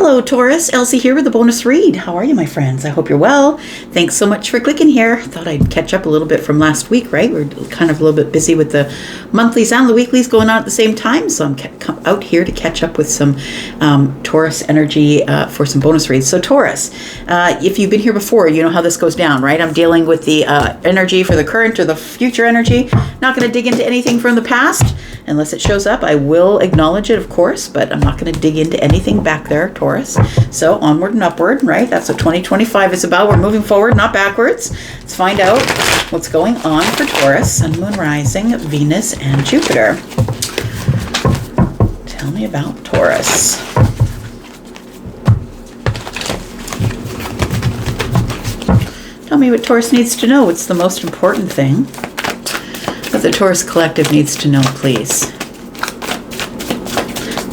Hello, Taurus. Elsie here with a bonus read. How are you, my friends? I hope you're well. Thanks so much for clicking here. Thought I'd catch up a little bit from last week, right? We're kind of a little bit busy with the monthlies and the weeklies going on at the same time. So I'm out here to catch up with some Taurus energy for some bonus reads. So Taurus, if you've been here before, you know how this goes down, right? I'm dealing with the energy for the current or the future energy. Not going to dig into anything from the past. Unless it shows up, I will acknowledge it, of course, but I'm not going to dig into anything back there, Taurus. So onward and upward, right? That's what 2025 is about. We're moving forward, not backwards. Let's find out what's going on for Taurus, Sun, Moon, Rising, Venus, and Jupiter. Tell me about Taurus. Tell me what Taurus needs to know. What's the most important thing that the Taurus Collective needs to know, please?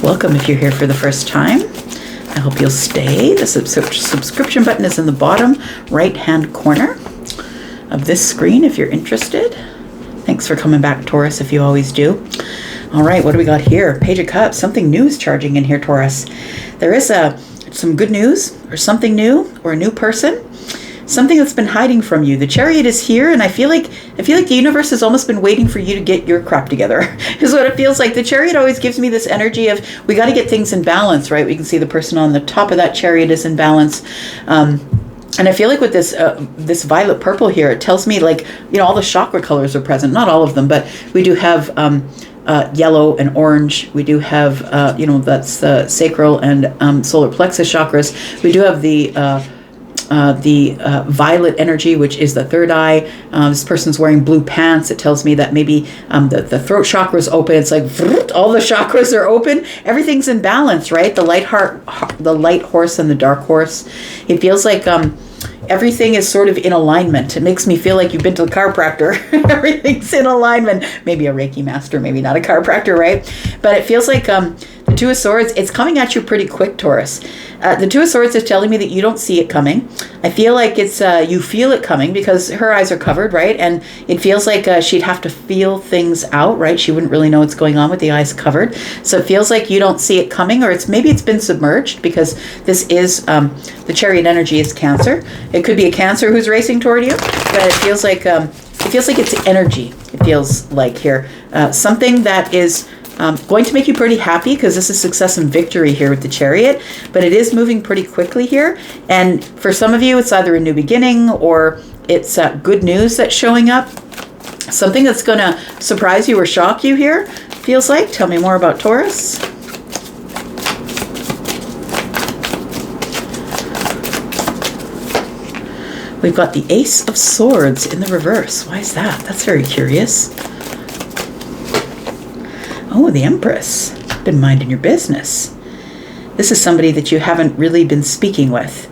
Welcome if you're here for the first time. I hope you'll stay. The subscription button is in the bottom right-hand corner of this screen if you're interested. Thanks for coming back, Taurus, if you always do. All right, what do we got here? Page of Cups. Something new is charging in here, Taurus. There is some good news or something new or a new person. Something that's been hiding from you. The Chariot is here, and I feel like the universe has almost been waiting for you to get your crap together. Is what it feels like. The Chariot always gives me this energy of we got to get things in balance, right? We can see the person on the top of that Chariot is in balance. And I feel like with this this violet purple here, it tells me like, you know, all the chakra colors are present. Not all of them, but we do have yellow and orange. We do have, that's the sacral and solar plexus chakras. We do have the violet energy, which is the third eye. This person's wearing blue pants. It tells me that maybe the throat chakra is open. It's like all the chakras are open. Everything's in balance, right? The light horse and the dark horse. It feels like everything is sort of in alignment. It makes me feel like you've been to the chiropractor. Everything's in alignment. Maybe a Reiki master, maybe not a chiropractor, right? But it feels like the Two of Swords, it's coming at you pretty quick, Taurus. The Two of Swords is telling me that you don't see it coming. I feel like it's you feel it coming because her eyes are covered, right? And it feels like she'd have to feel things out, right? She wouldn't really know what's going on with the eyes covered. So it feels like you don't see it coming, or maybe it's been submerged because this is the Chariot energy is Cancer. It could be a Cancer who's racing toward you, but it feels like it's energy. It feels like here something that is going to make you pretty happy because this is success and victory here with the Chariot, but it is moving pretty quickly here. And for some of you, it's either a new beginning or it's good news that's showing up. Something that's going to surprise you or shock you here, feels like. Tell me more about Taurus. We've got the Ace of Swords in the reverse. Why is that? That's very curious. Oh, the Empress. Been minding your business. This is somebody that you haven't really been speaking with.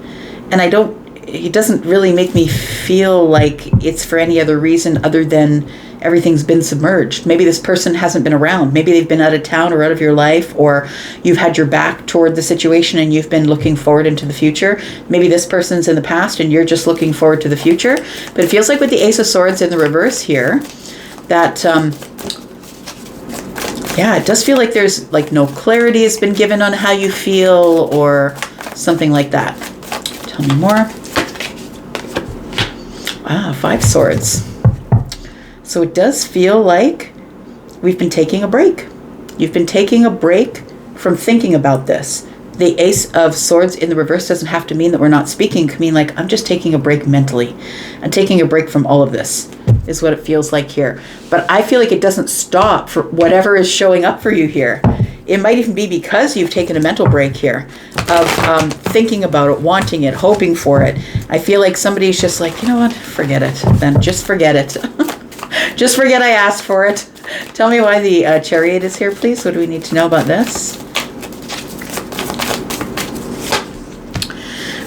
And it doesn't really make me feel like it's for any other reason other than everything's been submerged. Maybe this person hasn't been around. Maybe they've been out of town or out of your life, or you've had your back toward the situation and you've been looking forward into the future. Maybe this person's in the past and you're just looking forward to the future. But it feels like with the Ace of Swords in the reverse here, that it does feel like there's like no clarity has been given on how you feel or something like that. Tell me more. Five Swords. So it does feel like we've been taking a break. You've been taking a break from thinking about this. The Ace of Swords in the reverse doesn't have to mean that we're not speaking. It can mean like, I'm just taking a break mentally. I'm taking a break from all of this, is what it feels like here. But I feel like it doesn't stop for whatever is showing up for you here. It might even be because you've taken a mental break here of thinking about it, wanting it, hoping for it. I feel like somebody's just like, you know what, forget it. Then just forget it. Just forget I asked for it. Tell me why the Chariot is here, please. What do we need to know about this?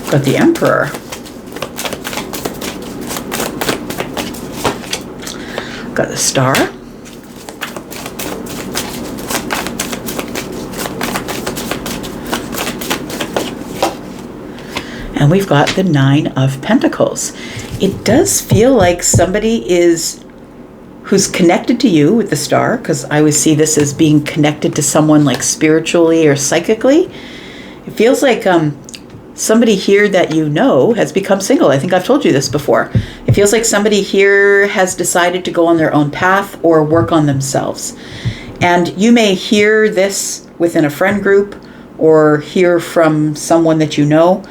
Got the Emperor. Got the Star. And we've got the Nine of Pentacles. It does feel like somebody who's connected to you with the Star, because I always see this as being connected to someone like spiritually or psychically. It feels like somebody here that you know has become single. I think I've told you this before. It feels like somebody here has decided to go on their own path or work on themselves. And you may hear this within a friend group or hear from someone that you know.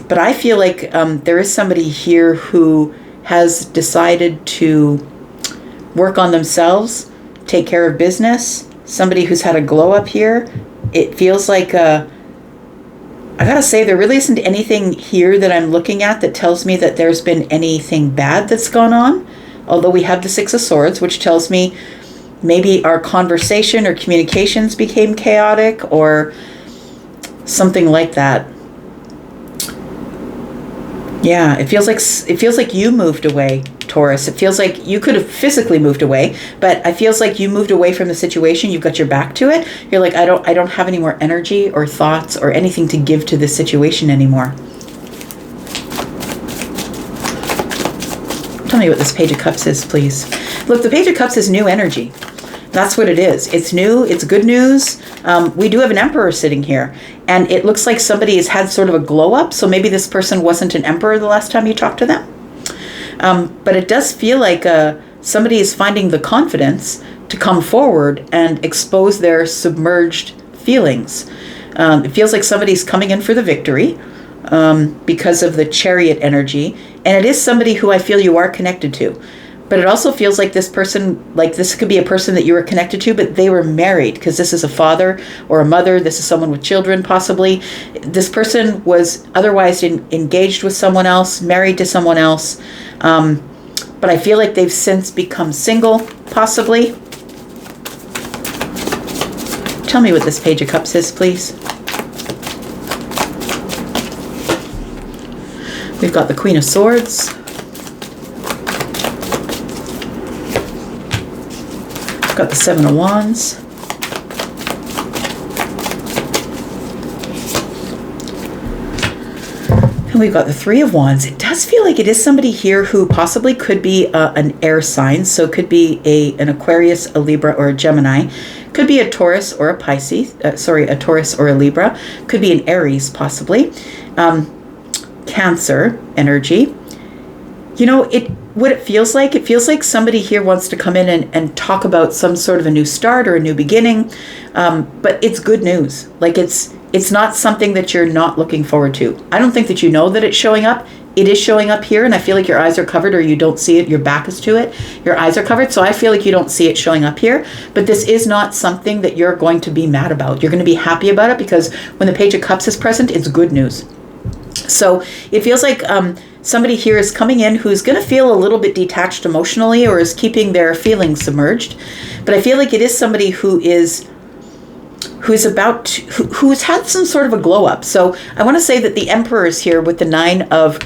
But I feel like there is somebody here who has decided to work on themselves, take care of business, somebody who's had a glow up here. It feels like, I gotta say, there really isn't anything here that I'm looking at that tells me that there's been anything bad that's gone on. Although we have the Six of Swords, which tells me maybe our conversation or communications became chaotic or something like that. Yeah, it feels like you moved away, Taurus. It feels like you could have physically moved away, but it feels like you moved away from the situation. You've got your back to it. You're like, I don't have any more energy or thoughts or anything to give to this situation anymore. Tell me what this Page of Cups is, please. Look, the Page of Cups is new energy. That's what it is. It's new. It's good news. We do have an Emperor sitting here, and it looks like somebody has had sort of a glow up. So maybe this person wasn't an Emperor the last time you talked to them. But it does feel like somebody is finding the confidence to come forward and expose their submerged feelings. It feels like somebody's coming in for the victory because of the Chariot energy. And it is somebody who I feel you are connected to. But it also feels like this person, like this could be a person that you were connected to, but they were married, because this is a father or a mother. This is someone with children, possibly. This person was otherwise engaged with someone else, married to someone else. But I feel like they've since become single, possibly. Tell me what this Page of Cups is, please. We've got the Queen of Swords. Got the Seven of Wands. And we've got the Three of Wands. It does feel like it is somebody here who possibly could be an air sign. So it could be an Aquarius, a Libra, or a Gemini. Could be a Taurus or a Pisces. A Taurus or a Libra. Could be an Aries, possibly. Cancer energy. You know, what it feels like somebody here wants to come in and talk about some sort of a new start or a new beginning, but it's good news. Like it's not something that you're not looking forward to. I don't think that you know that it's showing up. It is showing up here, and I feel like your eyes are covered, or you don't see it. Your back is to it. Your eyes are covered, so I feel like you don't see it showing up here. But this is not something that you're going to be mad about. You're going to be happy about it, because when the Page of Cups is present, it's good news. So it feels like somebody here is coming in who's going to feel a little bit detached emotionally, or is keeping their feelings submerged. But I feel like it is somebody who's had some sort of a glow up. So I want to say that the Emperor is here with the Nine of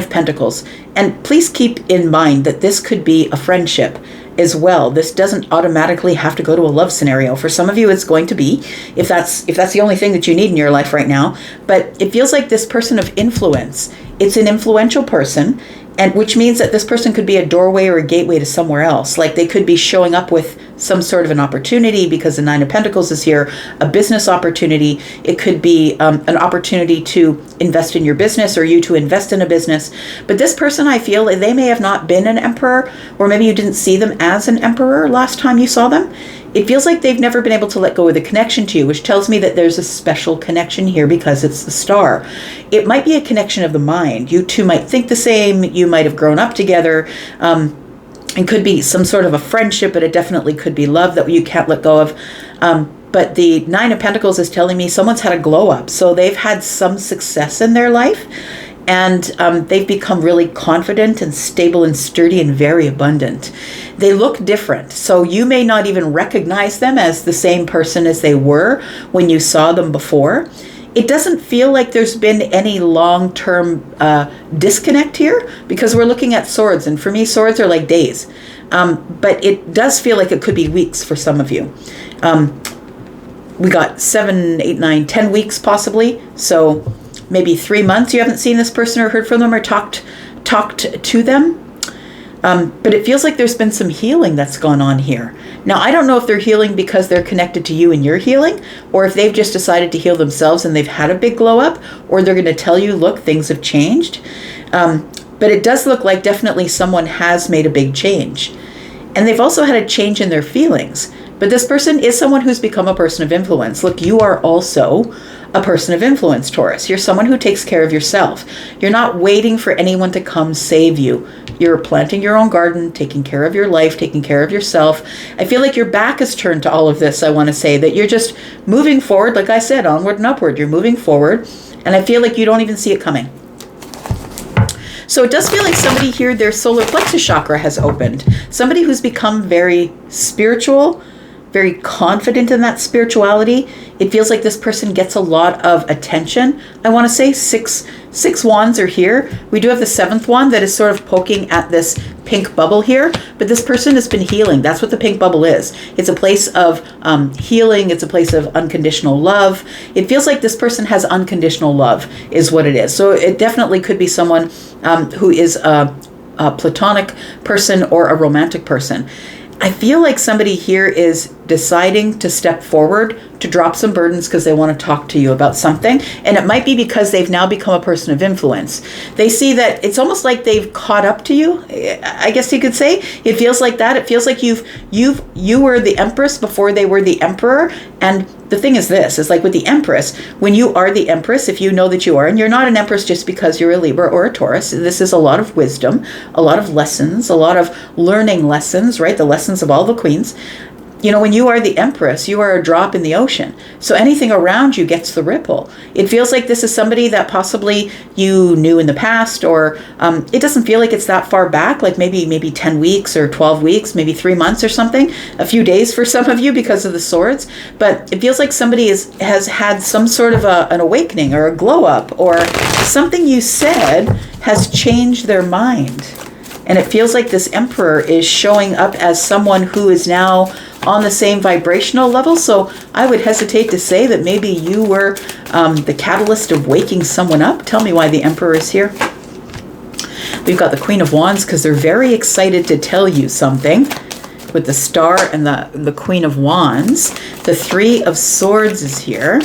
Pentacles. And please keep in mind that this could be a friendship as well. This doesn't automatically have to go to a love scenario. For some of you, it's going to be, if that's the only thing that you need in your life right now. But it feels like this person of influence, it's an influential person, and which means that this person could be a doorway or a gateway to somewhere else. Like they could be showing up with some sort of an opportunity, because the Nine of Pentacles is here, a business opportunity. It could be an opportunity to invest in your business, or you to invest in a business. But this person, I feel they may have not been an emperor, or maybe you didn't see them as an emperor last time you saw them. It feels like they've never been able to let go of the connection to you, which tells me that there's a special connection here because it's the Star. It might be a connection of the mind. You two might think the same. You might have grown up together. It could be some sort of a friendship, but it definitely could be love that you can't let go of. But the Nine of Pentacles is telling me someone's had a glow up. So they've had some success in their life, and they've become really confident and stable and sturdy and very abundant. They look different. So you may not even recognize them as the same person as they were when you saw them before. It doesn't feel like there's been any long-term disconnect here, because we're looking at swords. And for me, swords are like days. But it does feel like it could be weeks for some of you. We got 7, 8, 9, 10 weeks possibly. So maybe 3 months you haven't seen this person or heard from them or talked to them. But it feels like there's been some healing that's gone on here. Now, I don't know if they're healing because they're connected to you and you're healing, or if they've just decided to heal themselves and they've had a big glow up, or they're going to tell you, look, things have changed. But it does look like definitely someone has made a big change. And they've also had a change in their feelings. But this person is someone who's become a person of influence. Look, you are also a person of influence, Taurus. You're someone who takes care of yourself. You're not waiting for anyone to come save you. You're planting your own garden, taking care of your life, taking care of yourself. I feel like your back is turned to all of this. I want to say that you're just moving forward. Like I said, onward and upward. You're moving forward. And I feel like you don't even see it coming. So it does feel like somebody here, their solar plexus chakra has opened. Somebody who's become very spiritual, very confident in that spirituality. It feels like this person gets a lot of attention. I want to say six wands are here. We do have the 7th wand that is sort of poking at this pink bubble here, but this person has been healing. That's what the pink bubble is. It's a place of healing. It's a place of unconditional love. It feels like this person has unconditional love is what it is. So it definitely could be someone who is a platonic person or a romantic person. I feel like somebody here is deciding to step forward, to drop some burdens because they want to talk to you about something. And it might be because they've now become a person of influence. They see that it's almost like they've caught up to you, I guess you could say. It feels like that. It feels like you were the empress before they were the emperor. And the thing is this, is like with the empress, when you are the empress, if you know that you are, and you're not an empress just because you're a Libra or a Taurus, this is a lot of wisdom, a lot of lessons, a lot of learning lessons, right? The lessons of all the queens. You know, when you are the empress, you are a drop in the ocean. So anything around you gets the ripple. It feels like this is somebody that possibly you knew in the past, or it doesn't feel like it's that far back, like maybe 10 weeks or 12 weeks, maybe 3 months or something, a few days for some of you because of the swords. But it feels like somebody has had some sort of an awakening or a glow up, or something you said has changed their mind. And it feels like this emperor is showing up as someone who is now on the same vibrational level. So I would hesitate to say that maybe you were the catalyst of waking someone up. Tell me why the emperor is here. We've got the Queen of Wands because they're very excited to tell you something with the Star and the Queen of Wands. The 3 of Swords is here.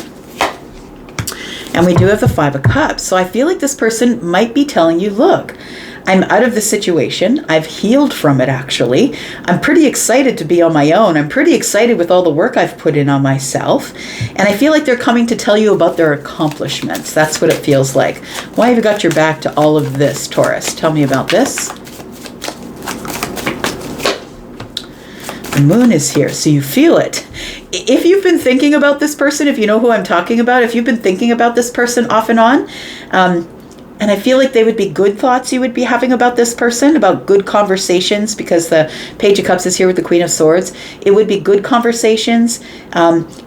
And we do have the 5 of Cups. So I feel like this person might be telling you, look, I'm out of the situation. I've healed from it, actually. I'm pretty excited to be on my own. I'm pretty excited with all the work I've put in on myself. And I feel like they're coming to tell you about their accomplishments. That's what it feels like. Why have you got your back to all of this, Taurus? Tell me about this. The moon is here, so you feel it. If you've been thinking about this person, if you know who I'm talking about, if you've been thinking about this person off and on, and I feel like they would be good thoughts you would be having about this person, about good conversations, because the Page of Cups is here with the Queen of Swords. It would be good conversations.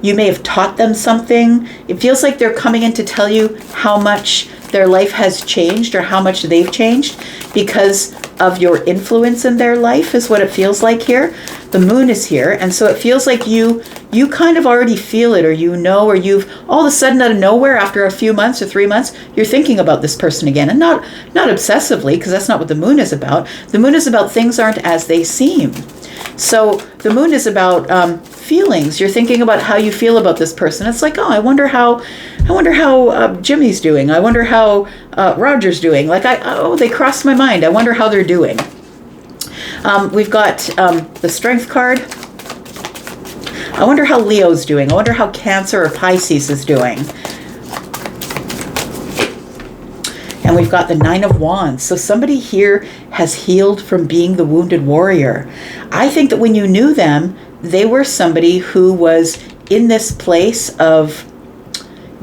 You may have taught them something. It feels like they're coming in to tell you how much their life has changed or how much they've changed because of your influence in their life is what it feels like here. The moon is here, and so it feels like you kind of already feel it, or you know, or you've all of a sudden out of nowhere after a few months or 3 months, you're thinking about this person again, and not obsessively, because that's not what the moon is about. The moon is about things aren't as they seem. So the moon is about feelings. You're thinking about how you feel about this person. It's like, oh, I wonder how Jimmy's doing. I wonder how Roger's doing. Like, they crossed my mind. I wonder how they're doing. We've got the Strength card. I wonder how Leo's doing. I wonder how Cancer or Pisces is doing. And we've got the 9 of Wands. So somebody here has healed from being the wounded warrior. I think that when you knew them, they were somebody who was in this place of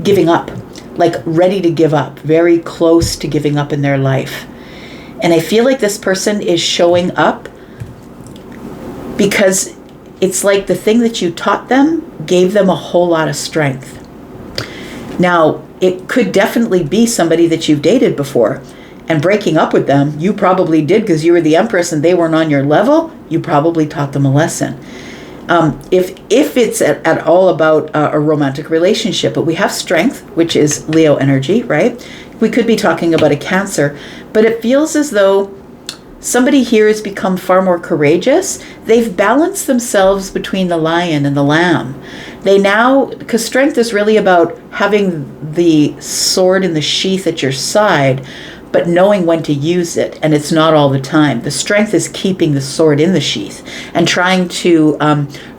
giving up, like ready to give up, very close to giving up in their life. And I feel like this person is showing up because it's like the thing that you taught them gave them a whole lot of strength. Now, it could definitely be somebody that you've dated before, and breaking up with them, you probably did because you were the Empress and they weren't on your level. You probably taught them a lesson. If it's at all about a romantic relationship, but we have Strength, which is Leo energy, right? We could be talking about a Cancer, but it feels as though Somebody here has become far more courageous. They've balanced themselves between the lion and the lamb. They now, because strength is really about having the sword in the sheath at your side, but knowing when to use it, and it's not all the time. The strength is keeping the sword in the sheath and trying to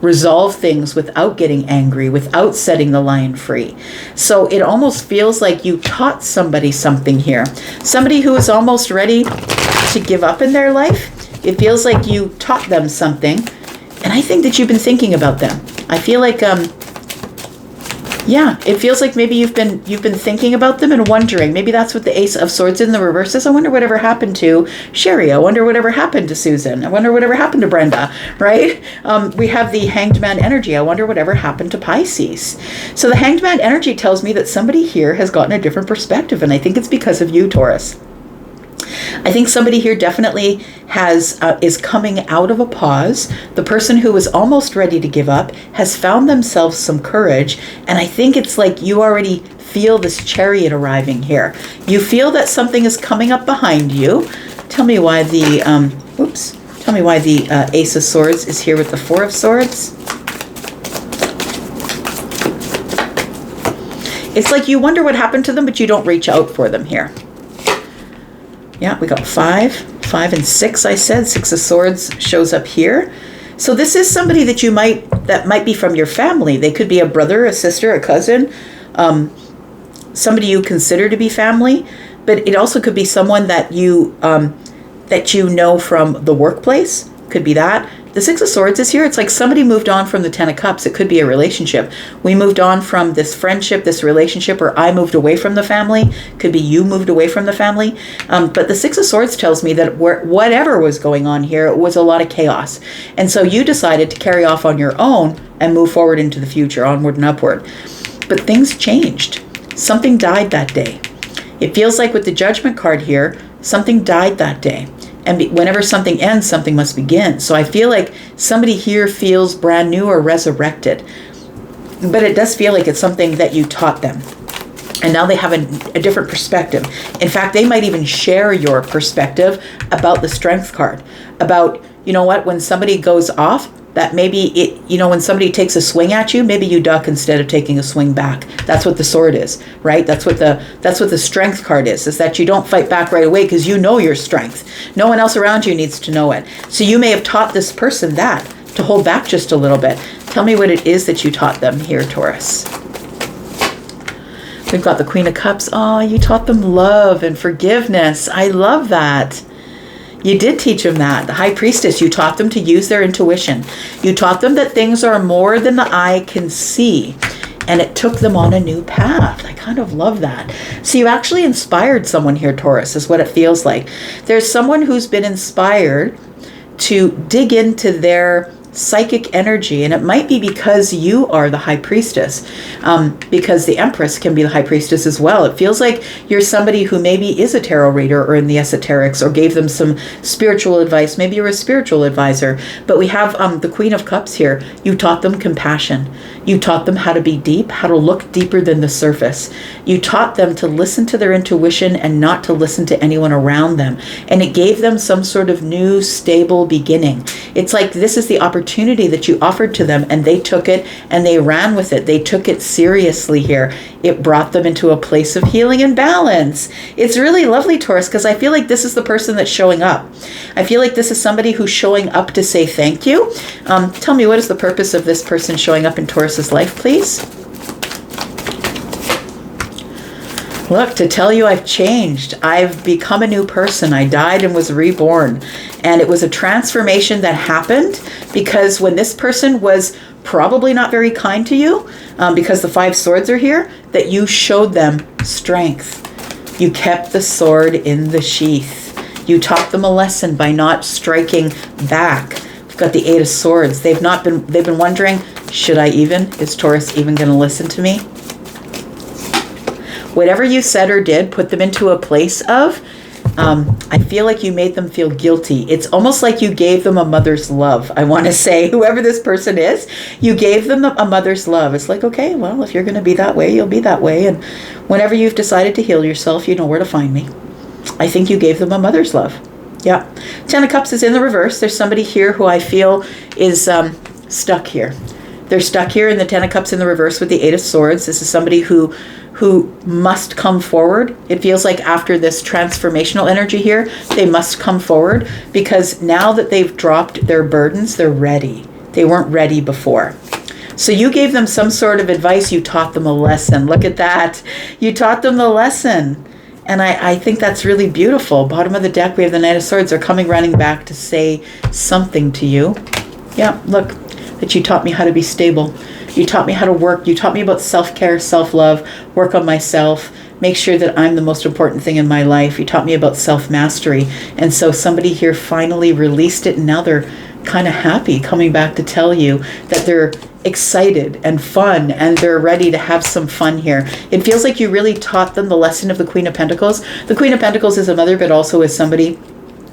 resolve things without getting angry, without setting the lion free. So it almost feels like you taught somebody something here. Somebody who is almost ready to give up in their life. It feels like you taught them something, and I think that you've been thinking about them. I feel like yeah, it feels like maybe you've been thinking about them and wondering. Maybe that's what the Ace of Swords in the reverse is. I wonder whatever happened to Sherry. I wonder whatever happened to Susan. I wonder whatever happened to Brenda, right? We have the Hanged Man energy. I wonder whatever happened to Pisces. So the Hanged Man energy tells me that somebody here has gotten a different perspective, and I think it's because of you, Taurus. I think somebody here definitely is coming out of a pause. The person who was almost ready to give up has found themselves some courage, and I think it's like you already feel this chariot arriving here. You feel that something is coming up behind you. Tell me why the Tell me why the Ace of Swords is here with the Four of Swords. It's like you wonder what happened to them, but you don't reach out for them here. Yeah, we got 5 and 6, I said. 6 of Swords shows up here. So this is somebody that might be from your family. They could be a brother, a sister, a cousin, somebody you consider to be family, but it also could be someone that you know from the workplace. Could be that. The 6 of Swords is here. It's like somebody moved on from the 10 of Cups. It could be a relationship. We moved on from this friendship, this relationship, or I moved away from the family. Could be you moved away from the family. But the 6 of Swords tells me that whatever was going on here, it was a lot of chaos. And so you decided to carry off on your own and move forward into the future, onward and upward. But things changed. Something died that day. It feels like with the Judgment card here, something died that day. And whenever something ends, something must begin. So I feel like somebody here feels brand new or resurrected. But it does feel like it's something that you taught them. And now they have a different perspective. In fact, they might even share your perspective about the Strength card. About, you know what, when somebody goes off, that maybe when somebody takes a swing at you, maybe you duck instead of taking a swing back. That's what the sword is, right? That's what the Strength card is that you don't fight back right away because you know your strength. No one else around you needs to know it. So you may have taught this person that, to hold back just a little bit. Tell me what it is that you taught them here, Taurus. We've got the Queen of Cups. Oh, you taught them love and forgiveness. I love that. You did teach them that. The High Priestess, you taught them to use their intuition. You taught them that things are more than the eye can see. And it took them on a new path. I kind of love that. So you actually inspired someone here, Taurus, is what it feels like. There's someone who's been inspired to dig into their psychic energy, and it might be because you are the High Priestess, because the Empress can be the High Priestess as well. It feels like you're somebody who maybe is a tarot reader or in the esoterics or gave them some spiritual advice. Maybe you're a spiritual advisor, but we have the Queen of Cups here. You taught them compassion. You taught them how to be deep, how to look deeper than the surface. You taught them to listen to their intuition and not to listen to anyone around them. And it gave them some sort of new, stable beginning. It's like this is the opportunity that you offered to them, and they took it and they ran with it. They took it seriously here. It brought them into a place of healing and balance. It's really lovely, Taurus, because I feel like this is the person that's showing up. I feel like this is somebody who's showing up to say thank you. Tell me, what is the purpose of this person showing up in Taurus's life, please? Look, to tell you I've changed. I've become a new person. I died and was reborn. And it was a transformation that happened because when this person was probably not very kind to you, because the 5 swords are here, that you showed them strength. You kept the sword in the sheath. You taught them a lesson by not striking back. We've got the 8 of swords. They've been wondering, is Taurus even going to listen to me? Whatever you said or did put them into a place of, I feel like you made them feel guilty. It's almost like you gave them a mother's love. I want to say, whoever this person is, you gave them a mother's love. It's like, okay, well, if you're going to be that way, you'll be that way. And whenever you've decided to heal yourself, you know where to find me. I think you gave them a mother's love. Yeah. Ten of Cups is in the reverse. There's somebody here who I feel is stuck here. They're stuck here in the Ten of Cups in the reverse with the Eight of Swords. This is somebody who must come forward. It feels like after this transformational energy here, they must come forward because now that they've dropped their burdens, they're ready. They weren't ready before. So you gave them some sort of advice. You taught them a lesson. Look at that. You taught them the lesson. And I think that's really beautiful. Bottom of the deck, we have the Knight of Swords. They're coming running back to say something to you. Yeah, look, that you taught me how to be stable. You taught me how to work. You taught me about self-care, self-love, work on myself, make sure that I'm the most important thing in my life. You taught me about self-mastery. And so somebody here finally released it, and now they're kind of happy coming back to tell you that they're excited and fun and they're ready to have some fun here. It feels like you really taught them the lesson of the Queen of Pentacles. The Queen of Pentacles is a mother, but also is somebody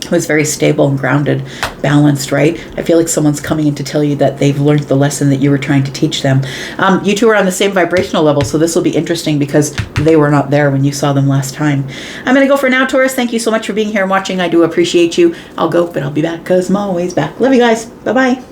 who is very stable and grounded, balanced, right? I feel like someone's coming in to tell you that they've learned the lesson that you were trying to teach them. You two are on the same vibrational level, so this will be interesting because they were not there when you saw them last time. I'm going to go for now, Taurus. Thank you so much for being here and watching. I do appreciate you. I'll go, but I'll be back because I'm always back. Love you guys. Bye-bye.